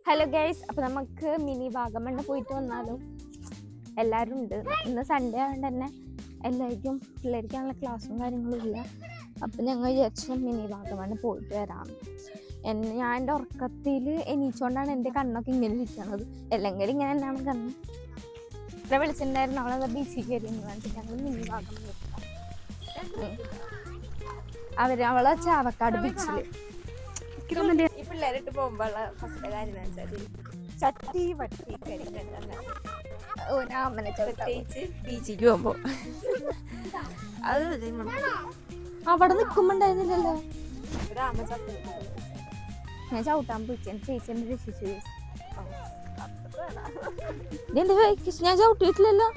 Hello guys, അപ്പോൾ നമുക്ക് mini Vagamon പോയിട്ട് വന്നാലും എല്ലാവരും ഉണ്ട്. ഇന്ന് സൺഡേ ആയതുകൊണ്ട് തന്നെ എല്ലാവർക്കും പിള്ളേർക്കാനുള്ള ക്ലാസ്സും കാര്യങ്ങളും ഇല്ല. അപ്പം ഞങ്ങൾ വിചാരിച്ചു മിനി വാഗമണ്ണ് പോയിട്ട് വരാം. ഞാൻ എൻ്റെ ഉറക്കത്തിൽ എണീച്ചുകൊണ്ടാണ് എൻ്റെ കണ്ണൊക്കെ ഇങ്ങനെ ഇരിക്കുന്നത്. അല്ലെങ്കിൽ ഇങ്ങനെ തന്നെയാണ് കണ്ണ്. ഇത്ര വിളിച്ചിട്ടുണ്ടായിരുന്നു അവളെ ബീച്ചിൽ കയറിയെന്ന് പറഞ്ഞിട്ട് ഞങ്ങൾ മിനി വാഗമണ്ണ് അവളെ ചാവക്കാട് ബീച്ചിൽ ഈ പിള്ളേരിട്ട് പോകുമ്പോഴുള്ള ഫസ്റ്റ് കാര്യം ചട്ടി വട്ടി പ്രത്യേകിച്ച് ബീച്ചിക്ക് പോകുമ്പോ അത് അവിടെ നിൽക്കുമ്പോണ്ടായിരുന്നില്ലല്ലോ. ഞാൻ ചവിട്ടാൻ പോയിച്ചാണ് ചേച്ചി എന്നെ രക്ഷിച്ചു. ഞാൻ ചവിട്ടിയിട്ടില്ലല്ലോ.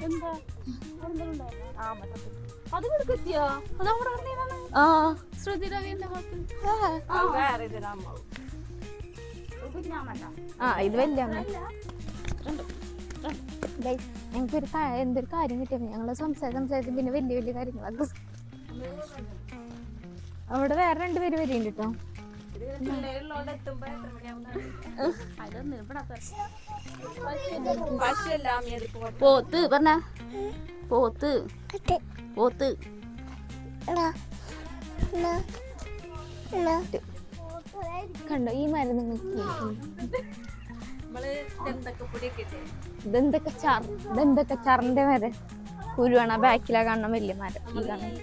ഇത് വലിയ ഞങ്ങൾക്കൊരു എന്തൊരു കാര്യം കിട്ടിയത് ഞങ്ങള് സംസാരിച്ച് പിന്നെ വലിയ വലിയ കാര്യങ്ങളൊക്കെ. അവിടെ വേറെ 2 പേര് വരുന്നുണ്ട് കേട്ടോ. പോത്ത് പറഞ്ഞ പോത്ത് പോത്ത് കണ്ടോ ഈ മരം നിങ്ങൾക്ക് ദന്തക്കച്ചാറിന്റെ മരം കുരുവാണ്. ബാക്കിലാ കാണണം വലിയ മരം. ഈ കാണും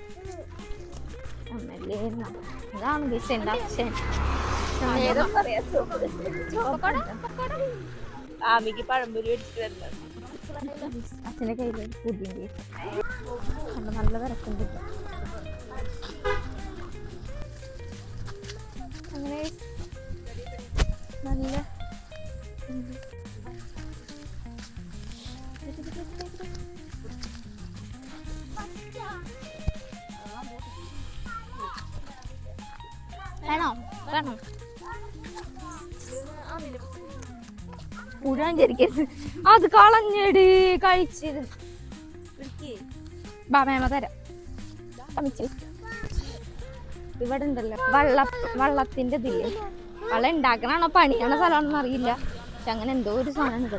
ഇതാണ് എന്റെ അച്ഛൻ. ആമിക്ക് പഴംപൊരി മേടിച്ചിട്ട് വരുന്നത്. അച്ഛൻ്റെ കയ്യിൽ പുതിയ നല്ല വിറക്കുണ്ട്. അങ്ങനെ നല്ല വേണോ വേണോ പുഴാൻ ചരിക്കരുത്. അത് കളഞ്ഞെടി കഴിച്ചത്. ബാമേമ തരാം. ഇവിടെ ഉണ്ടല്ലോ വള്ളത്തിന്റെ ഇതില്ലേ. വള്ളം ഉണ്ടാക്കണാണോ പണിയാണോ സ്ഥലമാണെന്ന് അറിയില്ല. പക്ഷെ അങ്ങനെ എന്തോ ഒരു സാധനം ഉണ്ട്.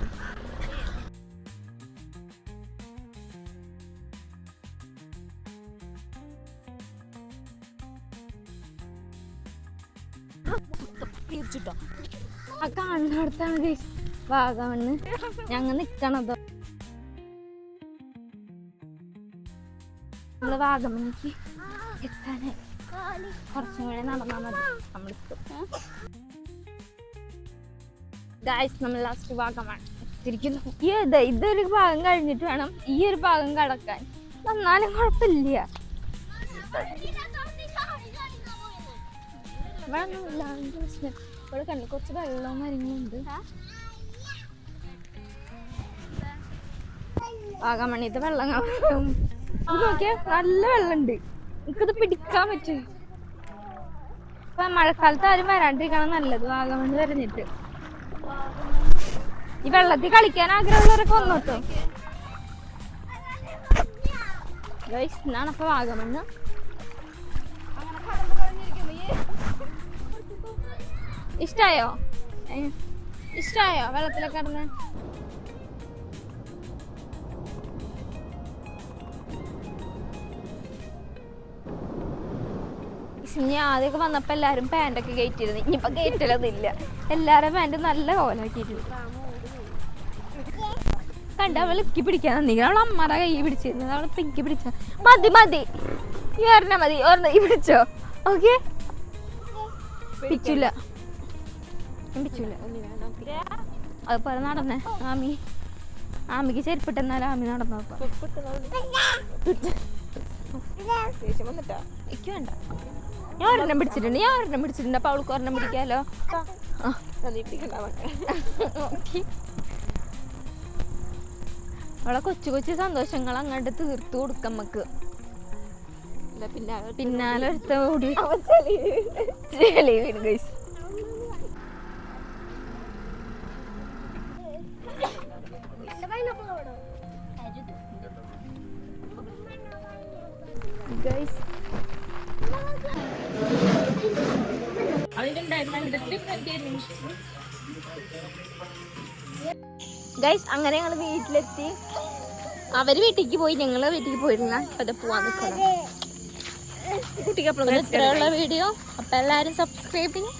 ആ കാണുന്നിടത്താണ് വാഗമണ്ണ് ഞങ്ങൾ നിക്കണതോ. നമ്മള് വാഗമണ്ണിക്ക് എത്താനായി കുറച്ചും കൂടെ നടന്നാൽ മതി. നമ്മളിപ്പം നമ്മൾ ലാസ്റ്റ് വാഗമൺ എത്തിയിരിക്കുന്നു. ഇതൊരു ഭാഗം കഴിഞ്ഞിട്ട് വേണം ഈ ഒരു ഭാഗം കടക്കാൻ. വന്നാലും കുഴപ്പമില്ല. വെള്ളമൊന്നുമില്ല പ്രശ്നം. ഇവിടെ കണ്ടു കുറച്ച് വെള്ളവും കാര്യങ്ങളുണ്ട്. വാഗമണ്ണിത്തെ വെള്ളം നോക്കിയാ നല്ല വെള്ളമുണ്ട്. എനിക്കിത് പിടിക്കാൻ പറ്റും. ഇപ്പൊ മഴക്കാലത്ത് ആരും വരാണ്ടിരിക്കണം നല്ലത്. വാഗമണ്ണ് വരഞ്ഞിട്ട് ഈ വെള്ളത്തിൽ കളിക്കാൻ ആഗ്രഹമുള്ളവരൊക്കെ വന്നോട്ടോ. ഇന്നാണ് അപ്പൊ വാഗമണ്ണ്. ഇഷ്ടായോ വെള്ളത്തിലൊക്കെ കിടന്ന്? ഞാൻ ആദ്യമൊക്കെ വന്നപ്പോ എല്ലാരും പാൻറ്റൊക്കെ കയറ്റിയിരുന്നു. ഇനിയിപ്പൊ കയറ്റലൊന്നുമില്ല. എല്ലാരും പാൻറ് നല്ല കോലാക്കിയിരുന്നു. കണ്ട അവള് ഇക്കി പിടിക്കാൻ തന്നിരിക്കണം. അവളെ അമ്മയുടെ കൈ പിടിച്ചിരുന്നത്. അവളെ പിങ്കി പിടിച്ച മതി ഈ ഒരെണ്ണ മതി. ഈ പിടിച്ചോ. ഓക്കെ പിടിച്ചില്ല. അതുപോലെ നടന്നേ. ആമിക്ക് ചെരുപ്പിട്ടെന്നാലും ആമി നടന്നപ്പോ എനിക്ക് വേണ്ട. ഞാൻ ഒരെണ്ണം പിടിച്ചിട്ടുണ്ട്. അപ്പൊ അവൾക്ക് ഒരെണ്ണം പിടിക്കാലോ. അവളെ കൊച്ചു സന്തോഷങ്ങൾ അങ്ങോട്ട് തീർത്തു കൊടുക്കാം നമുക്ക്. പിന്നാലെ എടുത്ത ഓടി ചെളി വീണ് ഗൈസ്. ഗൈസ് അങ്ങനെ ഞങ്ങൾ വീട്ടിലെത്തി. അവര് വീട്ടിലേക്ക് പോയി, ഞങ്ങള് വീട്ടിലേക്ക് പോയിരുന്ന. അത് പോവാൻ നിൽക്കണം. കുട്ടിക്ക് ഇത്രയുള്ള വീഡിയോ. അപ്പൊ എല്ലാരും സബ്സ്ക്രൈബ് ചെയ്യും.